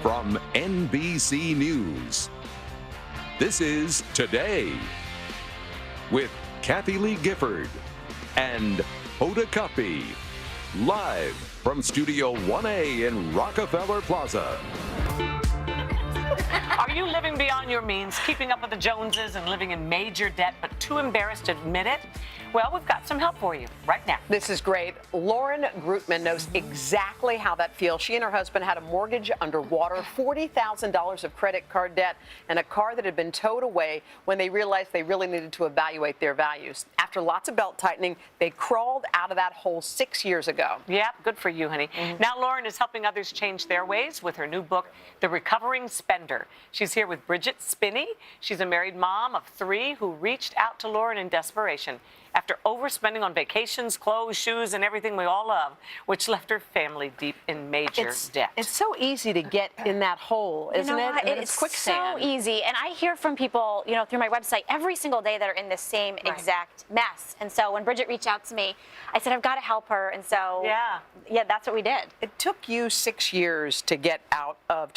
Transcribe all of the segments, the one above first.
from NBC News. This is Today with Kathy Lee Gifford and Hoda Kotb, live from Studio 1A in Rockefeller Plaza. Are you living beyond your means, keeping up with the Joneses and living in major debt, but too embarrassed to admit it? Well, we've got some help for you right now. This is great. Lauren Greutman knows exactly how that feels. She and her husband had a mortgage underwater, $40,000 of credit card debt, and a car that had been towed away when they realized they really needed to evaluate their values. After lots of belt tightening, they crawled out of that hole 6 years ago. Yeah, good for you, honey. Now Lauren is helping others change their ways with her new book, The Recovering Spender. She's here with Bridget Spinney. She's a married mom of 3 who reached out to Lauren in desperation after overspending on vacations, clothes, shoes, and everything we all love, which left her family deep in major debt. It's so easy to get in that hole, isn't it? It's quicksand. So easy. And I hear from people, through my website every single day that are in the same exact mess. And so when Bridget reached out to me, I said, I've got to help her. And so, yeah, that's what we did. It took you 6 years to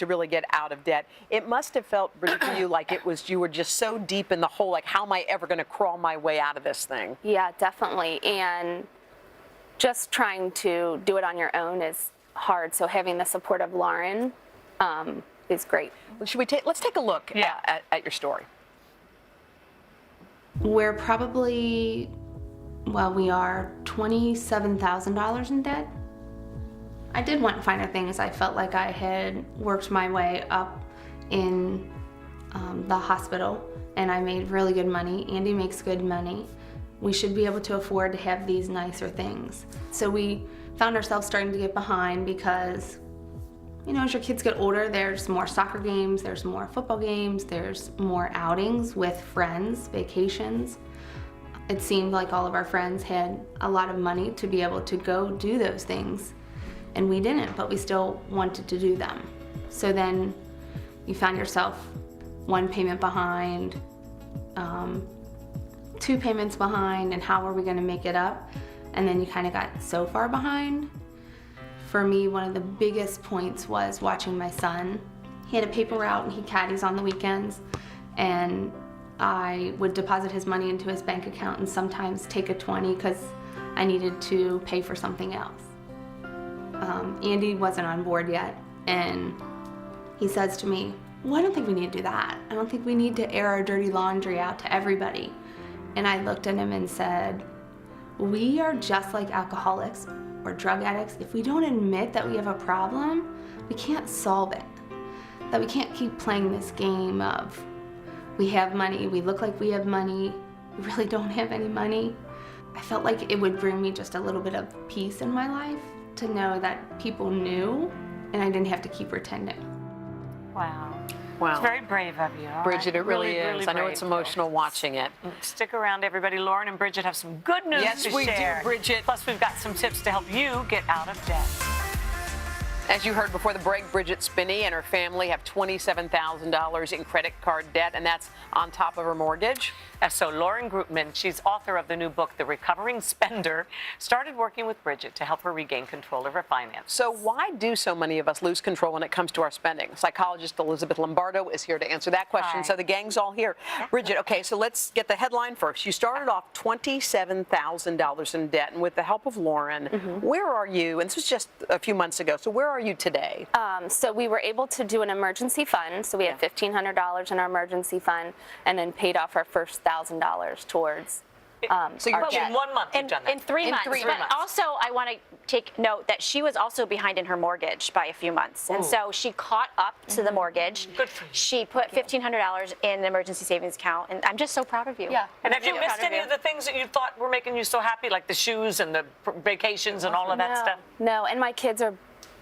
really get out of debt. It must have felt, Bridget, for you like you were just so deep in the hole, like, how am I ever going to crawl my way out of this thing? Yeah, definitely. And just trying to do it on your own is hard. So having the support of Lauren is great. Well, let's take a look at your story. We're probably, we are $27,000 in debt. I did want finer things. I felt like I had worked my way up in the hospital, and I made really good money. Andy makes good money. We should be able to afford to have these nicer things. So we found ourselves starting to get behind because, as your kids get older, there's more soccer games, there's more football games, there's more outings with friends, vacations. It seemed like all of our friends had a lot of money to be able to go do those things. And we didn't, but we still wanted to do them. So then you found yourself 1 payment behind, 2 payments behind, and how are we gonna make it up? And then you kind of got so far behind. For me, one of the biggest points was watching my son. He had a paper route and he caddies on the weekends, and I would deposit his money into his bank account and sometimes take a 20 because I needed to pay for something else. Andy wasn't on board yet, and he says to me, well, I don't think we need to do that. I don't think we need to air our dirty laundry out to everybody. And I looked at him and said, we are just like alcoholics or drug addicts. If we don't admit that we have a problem, we can't solve it. That we can't keep playing this game of we have money, we look like we have money, we really don't have any money. I felt like it would bring me just a little bit of peace in my life to know that people knew and I didn't have to keep pretending. Wow. Wow. It's very brave of you. Bridget, it really is. Really I know it's emotional watching it. Stick around, everybody. Lauren and Bridget have some good news to share. Yes, we do, Bridget. Plus, we've got some tips to help you get out of debt. As you heard before the break, Bridget Spinney and her family have $27,000 in credit card debt, and that's on top of her mortgage. So Lauren Greutman, she's author of the new book, The Recovering Spender, started working with Bridget to help her regain control of her finances. So why do so many of us lose control when it comes to our spending? Psychologist Elizabeth Lombardo is here to answer that question. Hi. So the gang's all here. Bridget, okay, so let's get the headline first. You started off $27,000 in debt, and with the help of Lauren, where are you? And this was just a few months ago, so where are you today? So we were able to do an emergency fund. So we had $1,500 in our emergency fund, and then paid off our first $1,000 towards so you're in 1 month you've done that. In 3 months. But also, I want to take note that she was also behind in her mortgage by a few months. And so she caught up to the mortgage. Good for you. She put $1,500 in the emergency savings account, and I'm just so proud of you. Yeah. And have you missed any of the things that you thought were making you so happy, like the shoes and the vacations and all of that stuff? No, and my kids are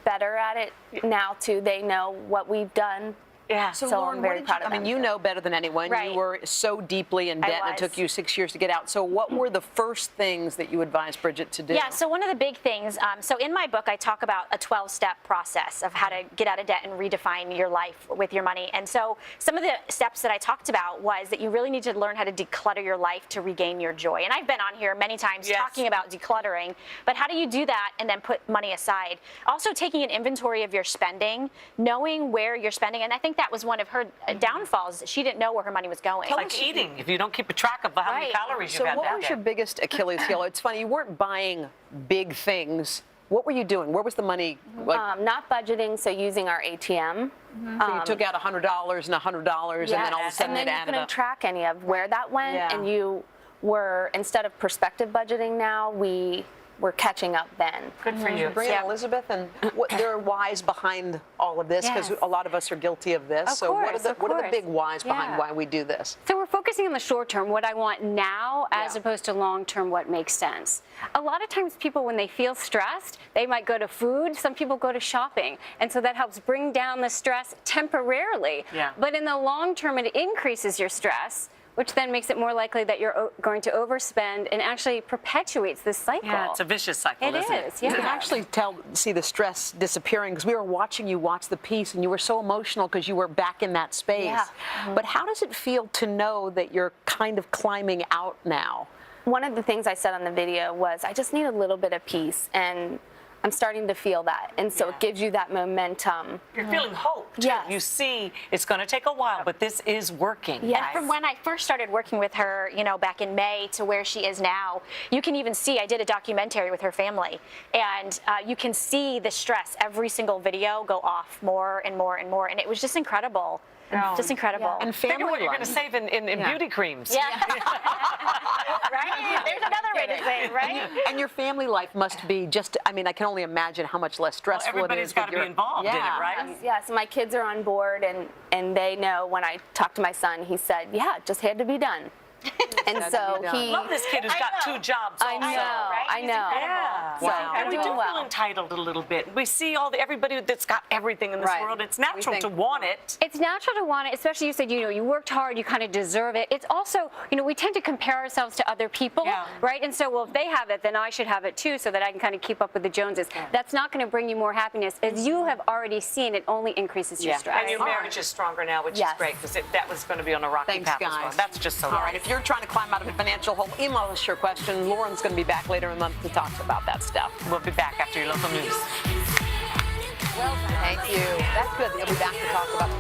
better at it now, too. They know what we've done Yeah. So, So Lauren, I'm what very did proud you, of I mean, them, you too. know better than anyone. Right. You were so deeply in debt, and it was. took you 6 years to get out. So what were the first things that you advised Bridget to do? Yeah, so one of the big things, so in my book, I talk about a 12-step process of how to get out of debt and redefine your life with your money. And so some of the steps that I talked about was that you really need to learn how to declutter your life to regain your joy. And I've been on here many times talking about decluttering, but how do you do that and then put money aside? Also taking an inventory of your spending, knowing where you're spending, and I think that was one of her downfalls. She didn't know where her money was going. Like eating, if you don't keep a track of how many calories So you've had what down was there. your biggest Achilles heel? It's funny, you weren't buying big things. What were you doing? Where was the money? Like, Not budgeting, so using our ATM. so you took out $100 and $100, and then all of a sudden and then it you added couldn't up. track any of where that went, Yeah. and you were, instead of perspective budgeting now, we were catching up then. Good for you. Bring in Elizabeth, and there are whys behind all of this, because Yes. a lot of us are guilty of this. Of So what course, are of the course. big whys behind Yeah. why we do this? So we're focusing on the short term, what I want now, as Yeah. opposed to long term, what makes sense. A lot of times people, when they feel stressed, they might go to food, some people go to shopping. And so that helps bring down the stress temporarily. Yeah. But in the long term, it increases your stress, which then makes it more likely that you're going to overspend and actually perpetuates this cycle. Yeah, it's a vicious cycle, It isn't it? is, You yeah. can actually see the stress disappearing, because we were watching you watch the piece, and you were so emotional because you were back in that space. Yeah. But how does it feel to know that you're kind of climbing out now? One of the things I said on the video was, I just need a little bit of peace, and I'm starting to feel that. And so it gives you that momentum. You're feeling hope, too. Yes. You see, it's going to take a while, but this is working. Yes. And from when I first started working with her, back in May to where she is now, you can even see, I did a documentary with her family, and you can see the stress, every single video go off more and more and more, and it was just incredible. Just incredible. And Think family of what you're going life. to save in beauty creams. Yeah. Right? There's another way to say it, right? And your family life must be just, I mean, I can only imagine how much less Well, stressful it everybody's is. got to with be involved in it, right? Yes, my kids are on board, and they know when I talked to my son, he said, yeah, it just had to be done. And so he. Love this kid who's got 2 jobs. I know, I know. Yeah. So Wow. And we I'm do doing feel well. entitled a little bit. We see everybody that's got everything in this Right. world. It's natural We think- to want it. It's natural to want it, especially you said, you worked hard, you kind of deserve it. It's also, we tend to compare ourselves to other people, Yeah. right? And so, well, if they have it, then I should have it too, so that I can kind of keep up with the Joneses. That's not going to bring you more happiness. As you have already seen, it only increases your Yeah. stress. And your marriage is stronger now, which Yes. is great, because that was going to be on a rocky Thanks, path as well. guys. That's just so All right, if you're trying to climb out of a financial hole, email us your question. Lauren's going to be back later in the month to talk about that stuff. We'll be back after your local news. Thank you. That's good. You'll be back to talk about